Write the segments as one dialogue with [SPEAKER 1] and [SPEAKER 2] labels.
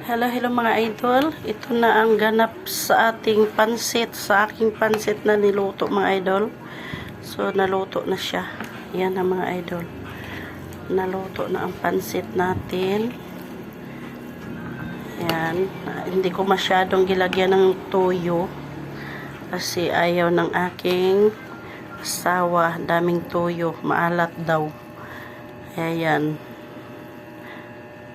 [SPEAKER 1] Hello, hello mga idol. Ito na ang ganap sa ating pansit, sa aking pansit na niluto mga idol. So, naluto na siya. Yan ang mga idol. Naluto na ang pansit natin. Yan. Hindi ko masyadong gilagyan ng toyo. Kasi ayaw ng aking asawa. Daming toyo. Maalat daw. Ayan.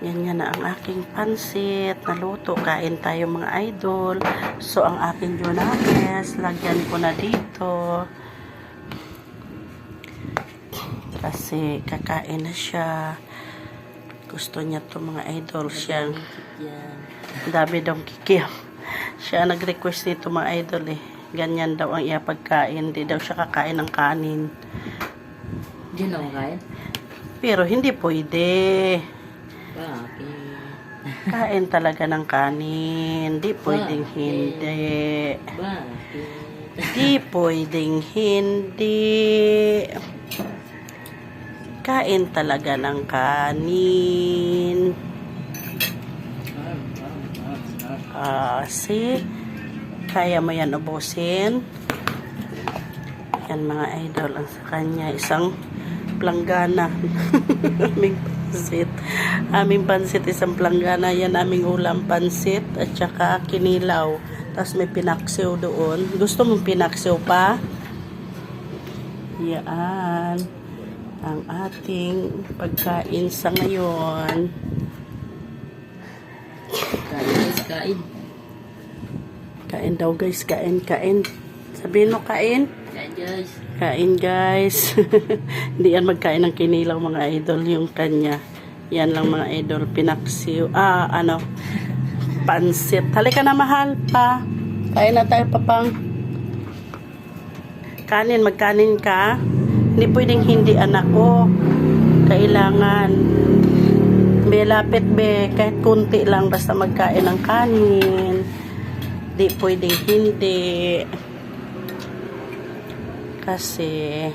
[SPEAKER 1] Yan na ang aking pansit. Naluto. Kain tayo mga idol. So, ang aking jonames, lagyan ko na dito. Kasi kakain na siya. Gusto niya to mga idol. Siya. Dami daw kikiam. Siya nag-request nito mga idol eh. Ganyan daw ang iya pagkain. Hindi daw siya kakain ng kanin.
[SPEAKER 2] Hindi na kain?
[SPEAKER 1] Pero hindi pwede.
[SPEAKER 2] Bakit?
[SPEAKER 1] Kain talaga ng kanin. Di pwedeng hindi.
[SPEAKER 2] Bakit?
[SPEAKER 1] Di pwedeng hindi. Kain talaga ng kanin. See? Kaya mo yan ubusin. Yan mga idol. Ang sa kanya, isang planggana. Aming pansit isang planggana. Yan aming ulam pansit at saka kinilaw. Tapos may pinaksiw doon. Gusto mong pinaksiw pa? Yan ang ating pagkain sa ngayon.
[SPEAKER 2] Kain.
[SPEAKER 1] Kain daw guys, kain. Sabihin mo kain?
[SPEAKER 2] Kain guys.
[SPEAKER 1] Kain guys. Hindi yan magkain ng kinilaw mga idol, yung kanya. Yan lang mga idol, pinaksiw. Pansit. Halika na mahal pa. Kain na tayo papang. Kanin, magkanin ka. Hindi pwedeng hindi anak ko. Kailangan. Be, lapit be. Kahit kunti lang basta magkain ng kanin. Di pwedeng hindi. Kasi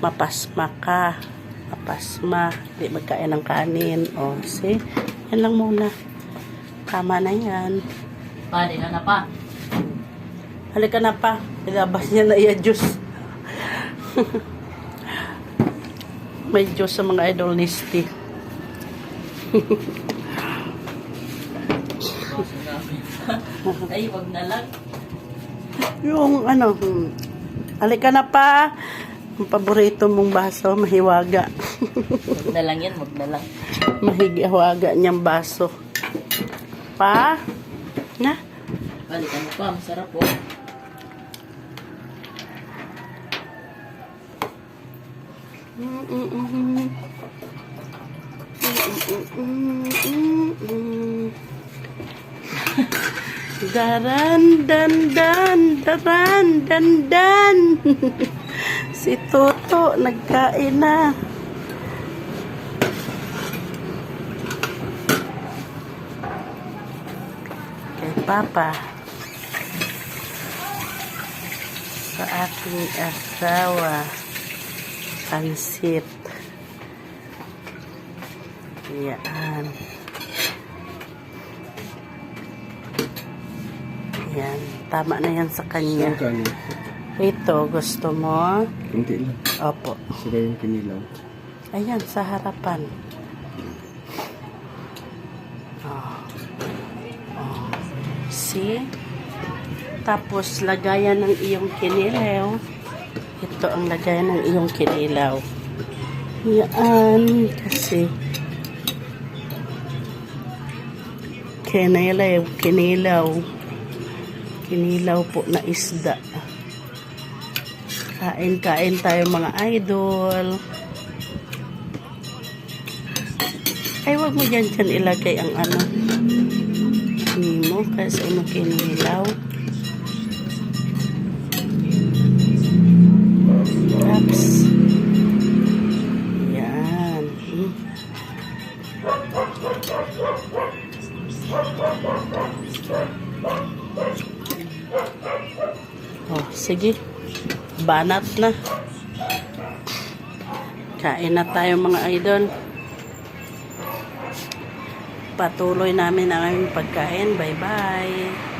[SPEAKER 1] mapasma ka. Mapasma. Di magkain ng kanin. O, see? Yan lang muna. Tama na yan.
[SPEAKER 2] Pwede na pa.
[SPEAKER 1] Halika na pa. Ilabas niya na iya juice. May juice sa mga idol nisti.
[SPEAKER 2] Ay, wag na lang.
[SPEAKER 1] Yung halika na pa. Ang paborito mong baso, mahiwaga.
[SPEAKER 2] Wag na lang yan, wag na lang.
[SPEAKER 1] Mahiwaga niyang baso. Pa? Na?
[SPEAKER 2] Balikan mo pa, masarap po.
[SPEAKER 1] Daran dan. Si Toto nagkain na. Kay Papa. Sa aking asawa. Pansit. Yan. Yan. Tama na yan sa kanya. Ito, gusto mo?
[SPEAKER 3] Kunti lang.
[SPEAKER 1] Opo.
[SPEAKER 3] Sila yung kinilaw.
[SPEAKER 1] Ayan, sa harapan. See? Tapos, lagayan ng iyong kinilaw. Ito ang lagayan ng iyong kinilaw. Yan. Kasi, kinilaw. Kinilaw po na isda. Kain tayo mga idol. Ay, wag mo dyan ilagay ang mo kasi kinilaw. Taps. Yan. Oh, sige. Banat na. Kain na tayo mga idol. patuloy namin ang aming pagkain. Bye-bye.